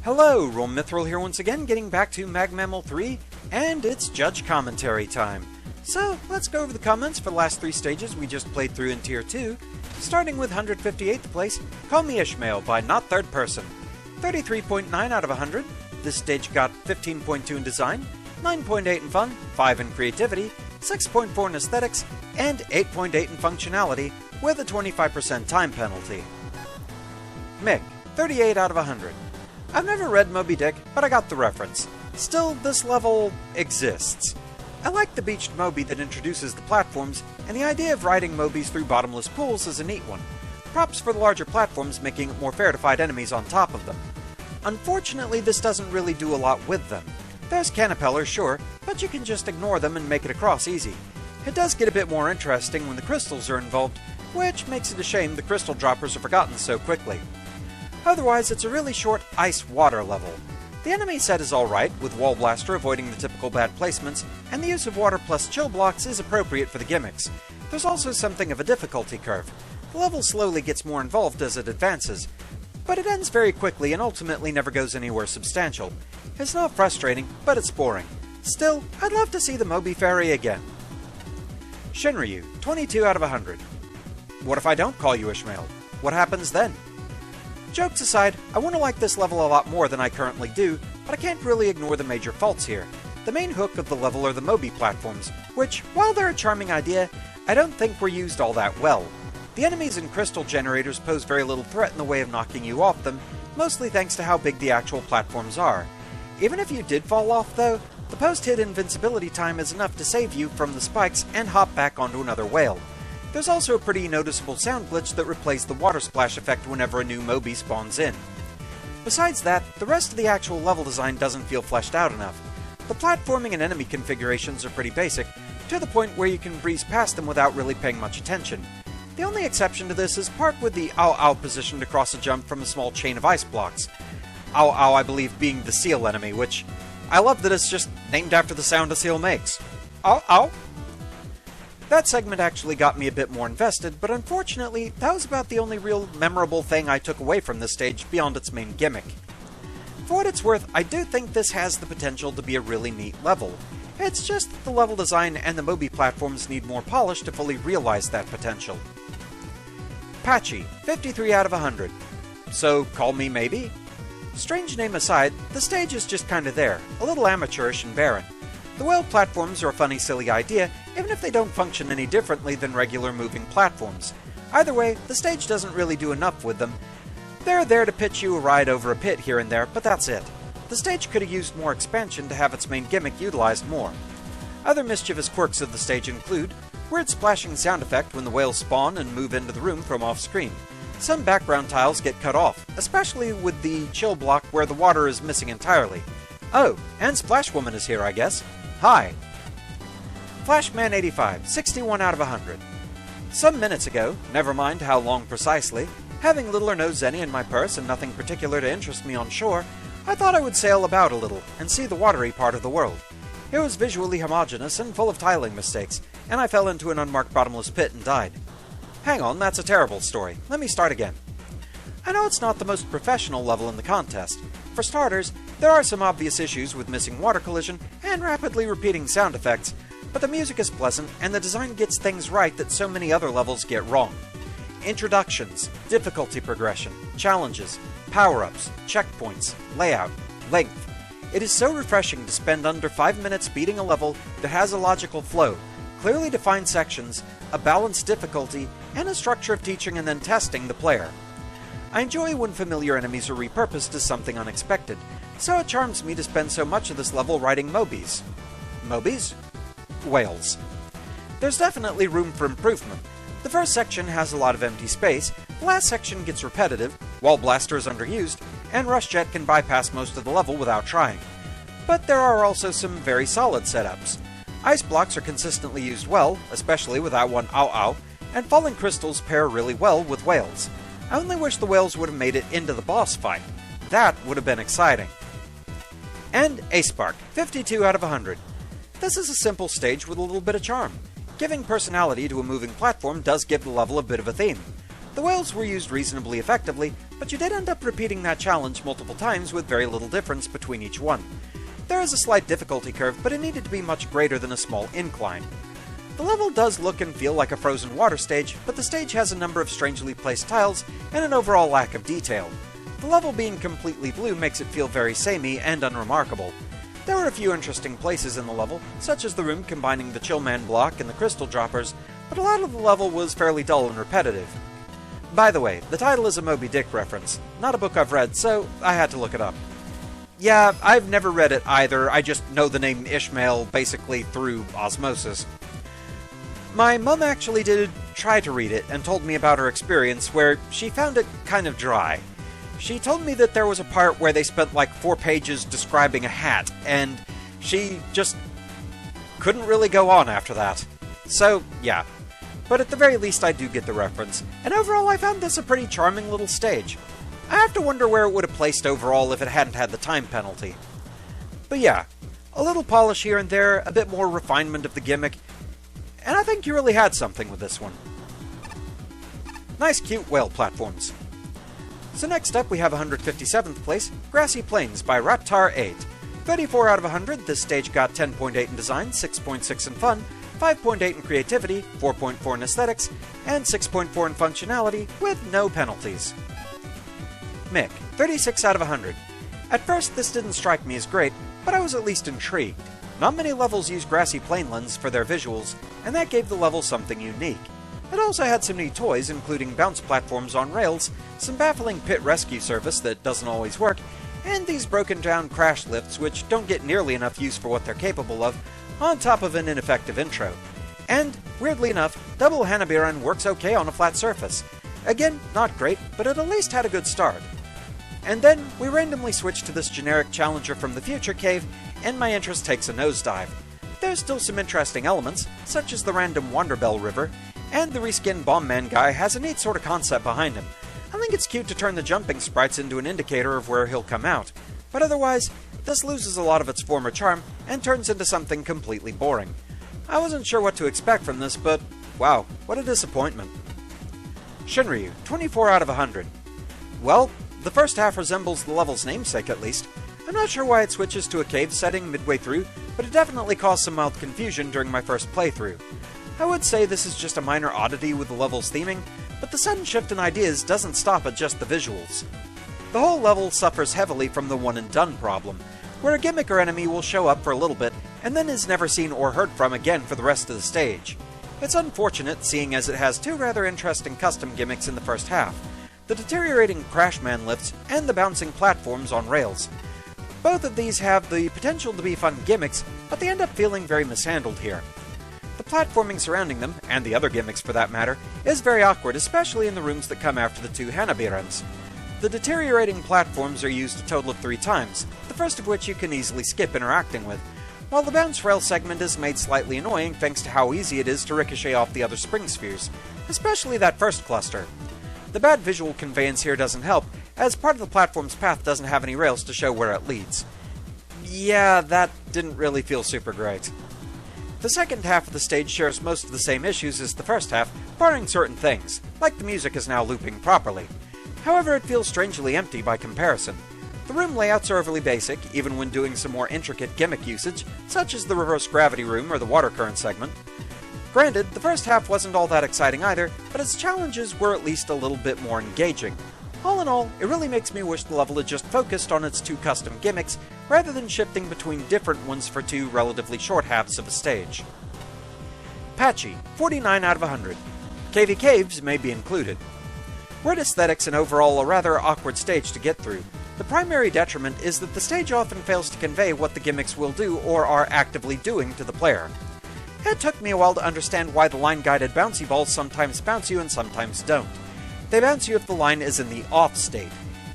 Hello, RoahmMythril here once again, getting back to Mammal 3, and it's Judge Commentary time. So, let's go over the comments for the last 3 stages we just played through in Tier 2, starting with 158th place, Call Me Ishmael by Not Third Person. 33.9 out of 100, this stage got 15.2 in design, 9.8 in fun, 5 in creativity, 6.4 in aesthetics, and 8.8 in functionality, with a 25% time penalty. Mick, 38 out of 100. I've never read Moby Dick, but I got the reference. Still, this level exists. I like the beached Moby that introduces the platforms, and the idea of riding Mobis through bottomless pools is a neat one. Props for the larger platforms, making it more fair to fight enemies on top of them. Unfortunately, this doesn't really do a lot with them. There's canopellers, sure, but you can just ignore them and make it across easy. It does get a bit more interesting when the crystals are involved, which makes it a shame the crystal droppers are forgotten so quickly. Otherwise, it's a really short ice-water level. The enemy set is alright, with Wall Blaster avoiding the typical bad placements, and the use of water plus chill blocks is appropriate for the gimmicks. There's also something of a difficulty curve. The level slowly gets more involved as it advances, but it ends very quickly and ultimately never goes anywhere substantial. It's not frustrating, but it's boring. Still, I'd love to see the Mobi Ferry again. Shinryu, 22 out of 100. What if I don't call you Ishmael? What happens then? Jokes aside, I want to like this level a lot more than I currently do, but I can't really ignore the major faults here. The main hook of the level are the Mobi platforms, which, while they're a charming idea, I don't think were used all that well. The enemies and crystal generators pose very little threat in the way of knocking you off them, mostly thanks to how big the actual platforms are. Even if you did fall off though, the post-hit invincibility time is enough to save you from the spikes and hop back onto another whale. There's also a pretty noticeable sound glitch that replaces the water splash effect whenever a new Mobi spawns in. Besides that, the rest of the actual level design doesn't feel fleshed out enough. The platforming and enemy configurations are pretty basic, to the point where you can breeze past them without really paying much attention. The only exception to this is part with the Ow position to cross a jump from a small chain of ice blocks. Ow, I believe, being the seal enemy, which I love that it's just named after the sound a seal makes. Ow. That segment actually got me a bit more invested, but unfortunately, that was about the only real memorable thing I took away from this stage beyond its main gimmick. For what it's worth, I do think this has the potential to be a really neat level. It's just that the level design and the Mobi platforms need more polish to fully realize that potential. Patchy, 53 out of 100. So, call me maybe? Strange name aside, the stage is just kinda there, a little amateurish and barren. The whale platforms are a funny, silly idea, even if they don't function any differently than regular moving platforms. Either way, the stage doesn't really do enough with them. They're there to pitch you a ride over a pit here and there, but that's it. The stage could have used more expansion to have its main gimmick utilized more. Other mischievous quirks of the stage include weird splashing sound effect when the whales spawn and move into the room from off-screen. Some background tiles get cut off, especially with the chill block where the water is missing entirely. Oh, and Splash Woman is here, I guess. Hi! Flashman85, 61 out of 100. Some minutes ago, never mind how long precisely, having little or no zenny in my purse and nothing particular to interest me on shore, I thought I would sail about a little and see the watery part of the world. It was visually homogeneous and full of tiling mistakes, and I fell into an unmarked bottomless pit and died. Hang on, that's a terrible story. Let me start again. I know it's not the most professional level in the contest. For starters, there are some obvious issues with missing water collision and rapidly repeating sound effects, but the music is pleasant and the design gets things right that so many other levels get wrong. Introductions, difficulty progression, challenges, power-ups, checkpoints, layout, length. It is so refreshing to spend under 5 minutes beating a level that has a logical flow, clearly defined sections, a balanced difficulty, and a structure of teaching and then testing the player. I enjoy when familiar enemies are repurposed as something unexpected, so it charms me to spend so much of this level riding Mobis. Mobis? Whales. There's definitely room for improvement. The first section has a lot of empty space, the last section gets repetitive, Wall Blaster is underused, and Rush Jet can bypass most of the level without trying. But there are also some very solid setups. Ice blocks are consistently used well, especially with that one Ow, and falling crystals pair really well with whales. I only wish the whales would have made it into the boss fight. That would have been exciting. And Spark, 52 out of 100. This is a simple stage with a little bit of charm. Giving personality to a moving platform does give the level a bit of a theme. The whales were used reasonably effectively, but you did end up repeating that challenge multiple times with very little difference between each one. There is a slight difficulty curve, but it needed to be much greater than a small incline. The level does look and feel like a frozen water stage, but the stage has a number of strangely placed tiles and an overall lack of detail. The level being completely blue makes it feel very samey and unremarkable. There were a few interesting places in the level, such as the room combining the Chillman block and the crystal droppers, but a lot of the level was fairly dull and repetitive. By the way, the title is a Moby Dick reference, not a book I've read, so I had to look it up. Yeah, I've never read it either, I just know the name Ishmael basically through osmosis. My mum actually did try to read it and told me about her experience where she found it kind of dry. She told me that there was a part where they spent like 4 pages describing a hat, and she just couldn't really go on after that. So, yeah. But at the very least I do get the reference, and overall I found this a pretty charming little stage. I have to wonder where it would have placed overall if it hadn't had the time penalty. But yeah, a little polish here and there, a bit more refinement of the gimmick, and I think you really had something with this one. Nice cute whale platforms. So next up we have 157th place, Grassy Plains by Raptar8. 34 out of 100, this stage got 10.8 in design, 6.6 in fun, 5.8 in creativity, 4.4 in aesthetics, and 6.4 in functionality, with no penalties. Mick, 36 out of 100. At first this didn't strike me as great, but I was at least intrigued. Not many levels use Grassy Plainlands for their visuals, and that gave the level something unique. It also had some neat toys, including bounce platforms on rails, some baffling pit rescue service that doesn't always work, and these broken down crash lifts which don't get nearly enough use for what they're capable of, on top of an ineffective intro. And, weirdly enough, double Hanabiran works okay on a flat surface. Again, not great, but it at least had a good start. And then, we randomly switch to this generic challenger from the future cave, and my interest takes a nosedive. There's still some interesting elements, such as the random Wanderbell River, and the reskinned Bomb Man guy has a neat sort of concept behind him. I think it's cute to turn the jumping sprites into an indicator of where he'll come out, but otherwise, this loses a lot of its former charm and turns into something completely boring. I wasn't sure what to expect from this, but wow, what a disappointment. Shinryu, 24 out of 100. Well, the first half resembles the level's namesake at least. I'm not sure why it switches to a cave setting midway through, but it definitely caused some mild confusion during my first playthrough. I would say this is just a minor oddity with the level's theming, but the sudden shift in ideas doesn't stop at just the visuals. The whole level suffers heavily from the one and done problem, where a gimmick or enemy will show up for a little bit and then is never seen or heard from again for the rest of the stage. It's unfortunate, seeing as it has 2 rather interesting custom gimmicks in the first half, the deteriorating Crashman lifts and the bouncing platforms on rails. Both of these have the potential to be fun gimmicks, but they end up feeling very mishandled here. The platforming surrounding them, and the other gimmicks for that matter, is very awkward, especially in the rooms that come after the 2 Hanabirans. The deteriorating platforms are used a total of 3 times, the first of which you can easily skip interacting with, while the bounce rail segment is made slightly annoying thanks to how easy it is to ricochet off the other spring spheres, especially that first cluster. The bad visual conveyance here doesn't help, as part of the platform's path doesn't have any rails to show where it leads. Yeah, that didn't really feel super great. The second half of the stage shares most of the same issues as the first half, barring certain things, like the music is now looping properly. However, it feels strangely empty by comparison. The room layouts are overly basic, even when doing some more intricate gimmick usage, such as the reverse gravity room or the water current segment. Granted, the first half wasn't all that exciting either, but its challenges were at least a little bit more engaging. All in all, it really makes me wish the level had just focused on its 2 custom gimmicks, rather than shifting between different ones for 2 relatively short halves of a stage. Patchy, 49 out of 100. Cavey Caves may be included. Weird aesthetics and overall a rather awkward stage to get through. The primary detriment is that the stage often fails to convey what the gimmicks will do or are actively doing to the player. It took me a while to understand why the line-guided bouncy balls sometimes bounce you and sometimes don't. They bounce you if the line is in the off state.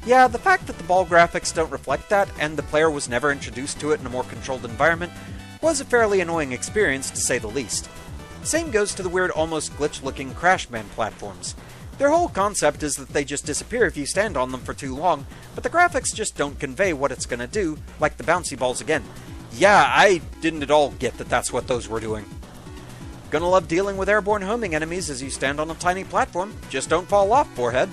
Yeah, the fact that the ball graphics don't reflect that, and the player was never introduced to it in a more controlled environment, was a fairly annoying experience to say the least. Same goes to the weird, almost glitch-looking Crashman platforms. Their whole concept is that they just disappear if you stand on them for too long, but the graphics just don't convey what it's gonna do, like the bouncy balls again. Yeah, I didn't at all get that that's what those were doing. Gonna love dealing with airborne homing enemies as you stand on a tiny platform. Just don't fall off, forehead.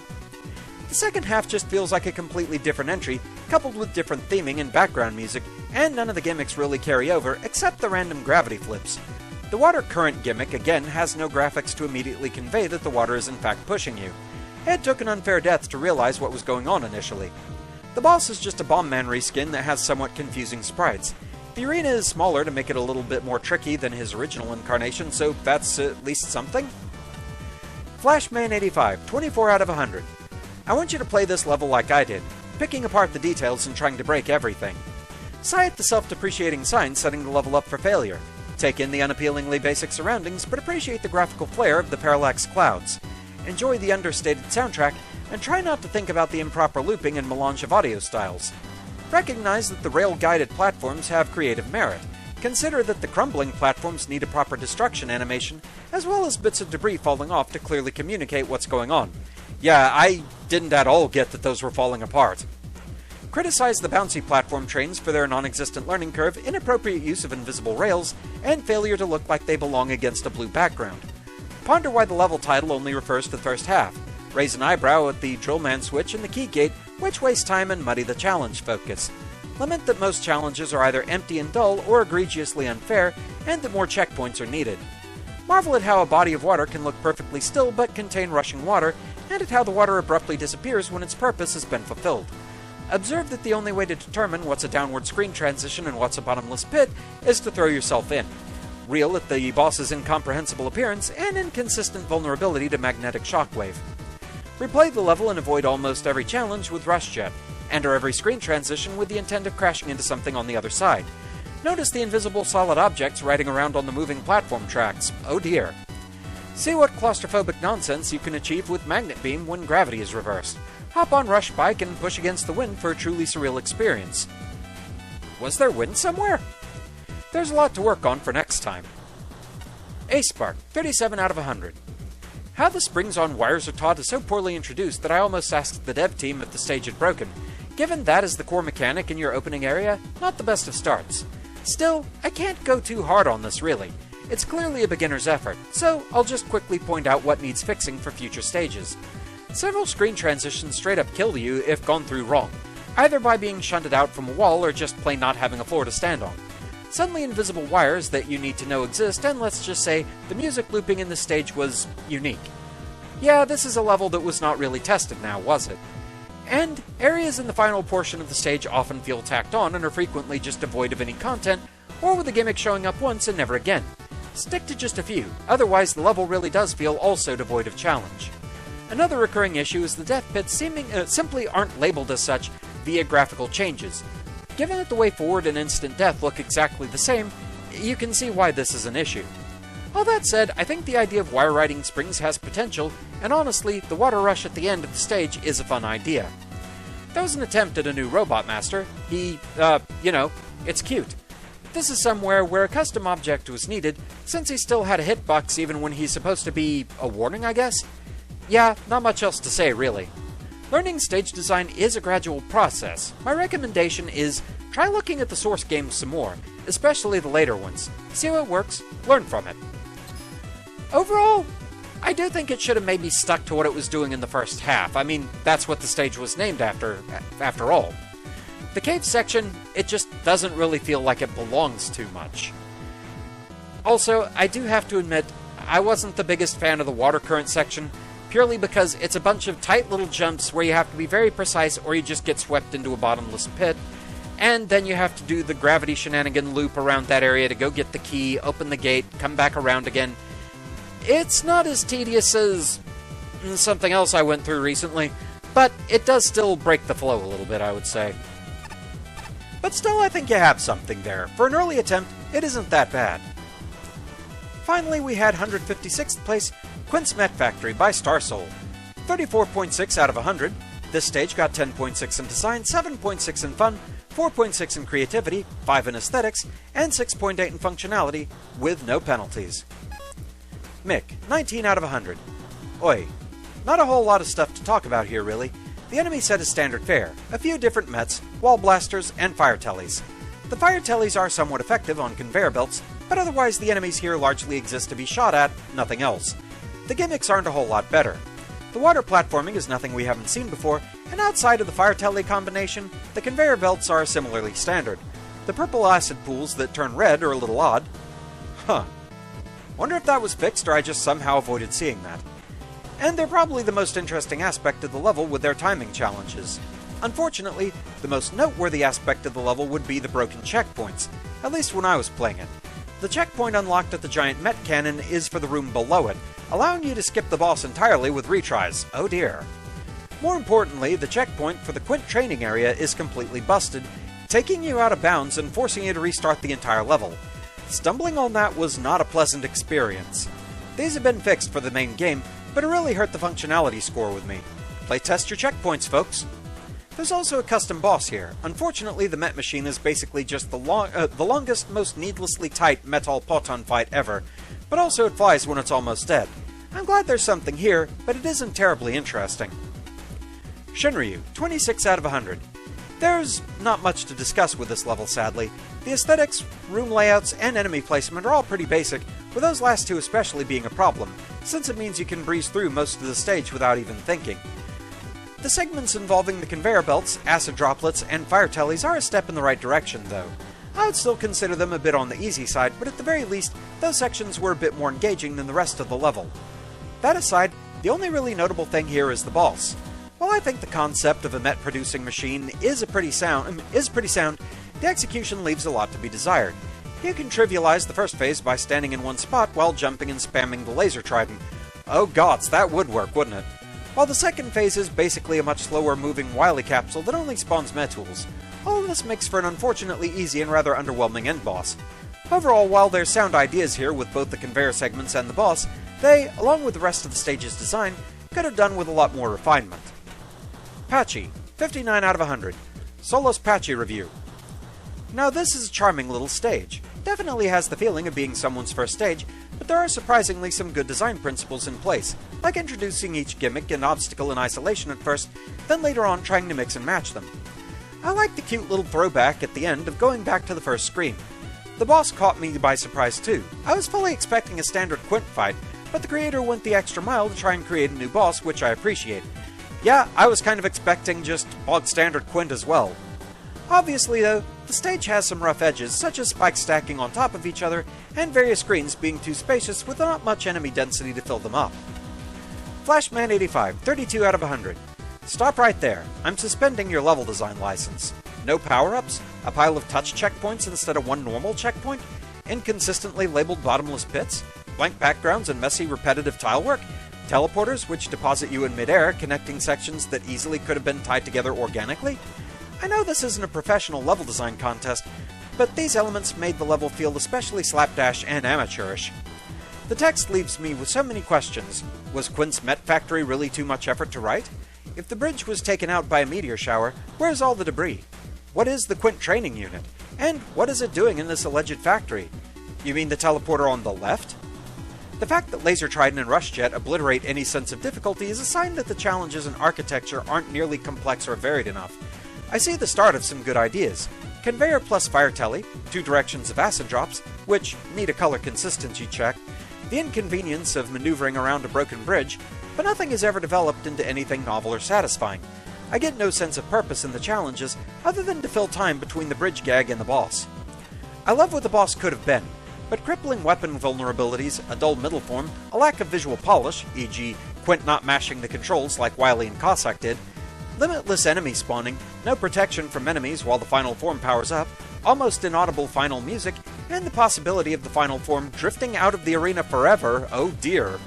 The second half just feels like a completely different entry, coupled with different theming and background music, and none of the gimmicks really carry over, except the random gravity flips. The water current gimmick, again, has no graphics to immediately convey that the water is in fact pushing you. It took an unfair death to realize what was going on initially. The boss is just a Bomb Man reskin that has somewhat confusing sprites. The arena is smaller to make it a little bit more tricky than his original incarnation, so that's at least something. Flashman85, 24 out of 100. I want you to play this level like I did, picking apart the details and trying to break everything. Sigh at the self-depreciating sign setting the level up for failure. Take in the unappealingly basic surroundings, but appreciate the graphical flair of the parallax clouds. Enjoy the understated soundtrack, and try not to think about the improper looping and melange of audio styles. Recognize that the rail-guided platforms have creative merit. Consider that the crumbling platforms need a proper destruction animation, as well as bits of debris falling off to clearly communicate what's going on. Yeah, I didn't at all get that those were falling apart. Criticize the bouncy platform trains for their non-existent learning curve, inappropriate use of invisible rails, and failure to look like they belong against a blue background. Ponder why the level title only refers to the first half. Raise an eyebrow at the Drillman switch and the key gate, which waste time and muddy the challenge focus. Lament that most challenges are either empty and dull or egregiously unfair, and that more checkpoints are needed. Marvel at how a body of water can look perfectly still but contain rushing water, and at how the water abruptly disappears when its purpose has been fulfilled. Observe that the only way to determine what's a downward screen transition and what's a bottomless pit is to throw yourself in. Reel at the boss's incomprehensible appearance and inconsistent vulnerability to magnetic shockwave. Replay the level and avoid almost every challenge with Rush Jet. Enter every screen transition with the intent of crashing into something on the other side. Notice the invisible solid objects riding around on the moving platform tracks. Oh dear. See what claustrophobic nonsense you can achieve with Magnet Beam when gravity is reversed. Hop on Rush Bike and push against the wind for a truly surreal experience. Was there wind somewhere? There's a lot to work on for next time. Ace Spark, 37 out of 100. How the springs on wires are taught is so poorly introduced that I almost asked the dev team if the stage had broken. Given that is the core mechanic in your opening area, not the best of starts. Still, I can't go too hard on this really. It's clearly a beginner's effort, so I'll just quickly point out what needs fixing for future stages. Several screen transitions straight up kill you if gone through wrong, either by being shunted out from a wall or just plain not having a floor to stand on. Suddenly invisible wires that you need to know exist, and let's just say the music looping in this stage was unique. Yeah, this is a level that was not really tested now, was it? And areas in the final portion of the stage often feel tacked on and are frequently just devoid of any content, or with a gimmick showing up once and never again. Stick to just a few, otherwise the level really does feel also devoid of challenge. Another recurring issue is the death pits simply aren't labeled as such via graphical changes. Given that the way forward and instant death look exactly the same, you can see why this is an issue. All that said, I think the idea of wire riding springs has potential, and honestly, the water rush at the end of the stage is a fun idea. That was an attempt at a new Robot Master. It's cute. This is somewhere where a custom object was needed, since he still had a hitbox even when he's supposed to be a warning, I guess? Yeah, not much else to say, really. Learning stage design is a gradual process. My recommendation is try looking at the source games some more, especially the later ones. See how it works, learn from it. Overall, I do think it should have maybe stuck to what it was doing in the first half. I mean, that's what the stage was named after all. The cave section, it just doesn't really feel like it belongs too much. Also, I do have to admit, I wasn't the biggest fan of the water current section, purely because it's a bunch of tight little jumps where you have to be very precise or you just get swept into a bottomless pit, and then you have to do the gravity shenanigan loop around that area to go get the key, open the gate, come back around again. It's not as tedious as something else I went through recently, but it does still break the flow a little bit, I would say. But still, I think you have something there. For an early attempt, it isn't that bad. Finally, we had 156th place, Quint Met Factory by Starsoul. 34.6 out of 100. This stage got 10.6 in design, 7.6 in fun, 4.6 in creativity, 5 in aesthetics, and 6.8 in functionality, with no penalties. Mick, 19 out of 100. Oi, not a whole lot of stuff to talk about here, really. The enemy set is standard fare, a few different mets, wall blasters, and fire tellies. The fire tellies are somewhat effective on conveyor belts, but otherwise the enemies here largely exist to be shot at, nothing else. The gimmicks aren't a whole lot better. The water platforming is nothing we haven't seen before, and outside of the fire telly combination, the conveyor belts are similarly standard. The purple acid pools that turn red are a little odd. Wonder if that was fixed or I just somehow avoided seeing that. And they're probably the most interesting aspect of the level with their timing challenges. Unfortunately, the most noteworthy aspect of the level would be the broken checkpoints, at least when I was playing it. The checkpoint unlocked at the giant Met Cannon is for the room below it, allowing you to skip the boss entirely with retries. Oh dear. More importantly, the checkpoint for the Quint training area is completely busted, taking you out of bounds and forcing you to restart the entire level. Stumbling on that was not a pleasant experience. These have been fixed for the main game, but it really hurt the functionality score with me. Playtest your checkpoints, folks. There's also a custom boss here. Unfortunately, the Met Machine is basically just the longest, most needlessly tight Metal Poton fight ever, but also it flies when it's almost dead. I'm glad there's something here, but it isn't terribly interesting. Shinryu, 26 out of 100. There's not much to discuss with this level, sadly. The aesthetics, room layouts, and enemy placement are all pretty basic, with those last two especially being a problem, since it means you can breeze through most of the stage without even thinking. The segments involving the conveyor belts, acid droplets, and fire tellies are a step in the right direction, though. I would still consider them a bit on the easy side, but at the very least, those sections were a bit more engaging than the rest of the level. That aside, the only really notable thing here is the boss. While I think the concept of a Met-producing machine is pretty sound, the execution leaves a lot to be desired. You can trivialize the first phase by standing in one spot while jumping and spamming the laser trident. Oh gods, that would work, wouldn't it? While the second phase is basically a much slower moving Wily capsule that only spawns Metools. All of this makes for an unfortunately easy and rather underwhelming end boss. Overall, while there's sound ideas here with both the conveyor segments and the boss, they, along with the rest of the stage's design, could have done with a lot more refinement. Patchy, 59 out of 100. Solos Patchy review. Now this is a charming little stage. Definitely has the feeling of being someone's first stage, but there are surprisingly some good design principles in place, like introducing each gimmick and obstacle in isolation at first, then later on trying to mix and match them. I like the cute little throwback at the end of going back to the first screen. The boss caught me by surprise too. I was fully expecting a standard Quint fight, but the creator went the extra mile to try and create a new boss, which I appreciate. Yeah, I was kind of expecting just bog standard Quint as well. Obviously though, the stage has some rough edges, such as spikes stacking on top of each other, and various screens being too spacious with not much enemy density to fill them up. Flashman85, 32 out of 100. Stop right there. I'm suspending your level design license. No power-ups? A pile of touch checkpoints instead of one normal checkpoint? Inconsistently labeled bottomless pits? Blank backgrounds and messy repetitive tile work? Teleporters which deposit you in midair, connecting sections that easily could have been tied together organically? I know this isn't a professional level design contest, but these elements made the level feel especially slapdash and amateurish. The text leaves me with so many questions. Was Quint's Met Factory really too much effort to write? If the bridge was taken out by a meteor shower, where's all the debris? What is the Quint training unit? And what is it doing in this alleged factory? You mean the teleporter on the left? The fact that Laser Trident and Rush Jet obliterate any sense of difficulty is a sign that the challenges in architecture aren't nearly complex or varied enough. I see the start of some good ideas. Conveyor plus Fire Telly, 2 directions of acid drops, which need a color consistency check, the inconvenience of maneuvering around a broken bridge, but nothing is ever developed into anything novel or satisfying. I get no sense of purpose in the challenges, other than to fill time between the bridge gag and the boss. I love what the boss could have been, but crippling weapon vulnerabilities, a dull middle form, a lack of visual polish, e.g. Quint not mashing the controls like Wily and Cossack did, limitless enemy spawning, no protection from enemies while the final form powers up, almost inaudible final music, and the possibility of the final form drifting out of the arena forever, oh dear.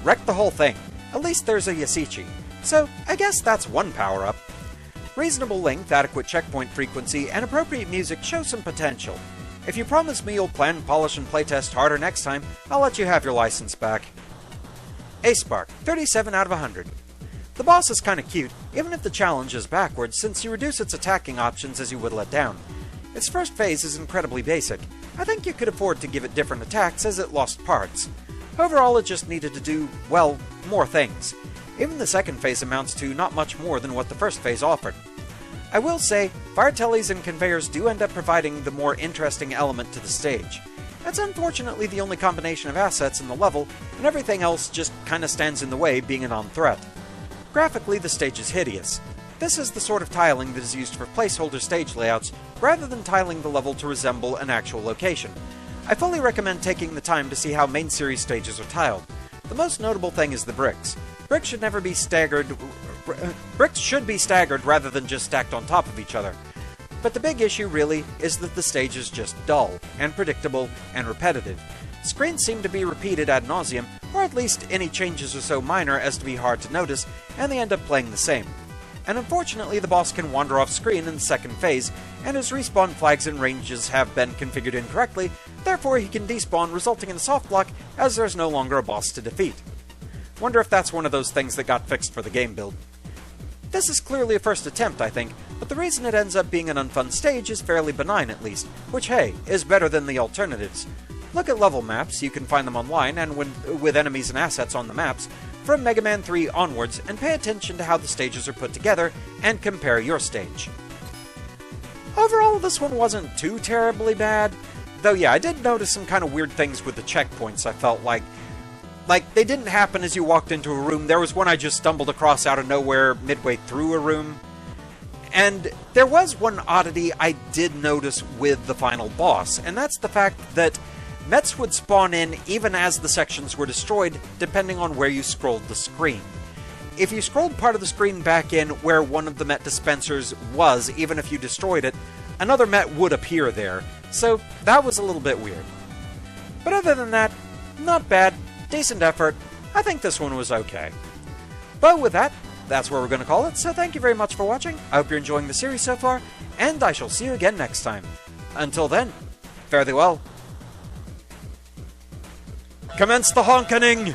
Wrecked the whole thing. At least there's a Yasichi. So, I guess that's one power-up. Reasonable length, adequate checkpoint frequency, and appropriate music show some potential. If you promise me you'll plan, polish, and playtest harder next time, I'll let you have your license back. A-Spark, 37 out of 100. The boss is kinda cute, even if the challenge is backwards, since you reduce its attacking options as you whittle it down. Its first phase is incredibly basic. I think you could afford to give it different attacks as it lost parts. Overall, it just needed to do, well, more things. Even the second phase amounts to not much more than what the first phase offered. I will say, fire tellies and conveyors do end up providing the more interesting element to the stage. It's unfortunately the only combination of assets in the level, and everything else just kinda stands in the way, being a non-threat. Graphically, the stage is hideous. This is the sort of tiling that is used for placeholder stage layouts, rather than tiling the level to resemble an actual location. I fully recommend taking the time to see how main series stages are tiled. The most notable thing is the bricks. Bricks should never be staggered. Bricks should be staggered rather than just stacked on top of each other. But the big issue, really, is that the stage is just dull, and predictable, and repetitive. Screens seem to be repeated ad nauseum, or at least any changes are so minor as to be hard to notice, and they end up playing the same. And unfortunately, the boss can wander off screen in the second phase, and his respawn flags and ranges have been configured incorrectly, therefore he can despawn, resulting in a soft block, as there's no longer a boss to defeat. Wonder if that's one of those things that got fixed for the game build. This is clearly a first attempt, I think, but the reason it ends up being an unfun stage is fairly benign at least, which hey, is better than the alternatives. Look at level maps, you can find them online and with enemies and assets on the maps, from Mega Man 3 onwards, and pay attention to how the stages are put together, and compare your stage. Overall, this one wasn't too terribly bad, though yeah, I did notice some kind of weird things with the checkpoints. I felt like they didn't happen as you walked into a room. There was one I just stumbled across out of nowhere midway through a room. And there was one oddity I did notice with the final boss, and that's the fact that Mets would spawn in even as the sections were destroyed, depending on where you scrolled the screen. If you scrolled part of the screen back in where one of the Met dispensers was, even if you destroyed it, another Met would appear there, so that was a little bit weird. But other than that, not bad. Decent effort. I think this one was okay. But with that, that's where we're going to call it, so thank you very much for watching. I hope you're enjoying the series so far, and I shall see you again next time. Until then, fare thee well. Commence the honkening!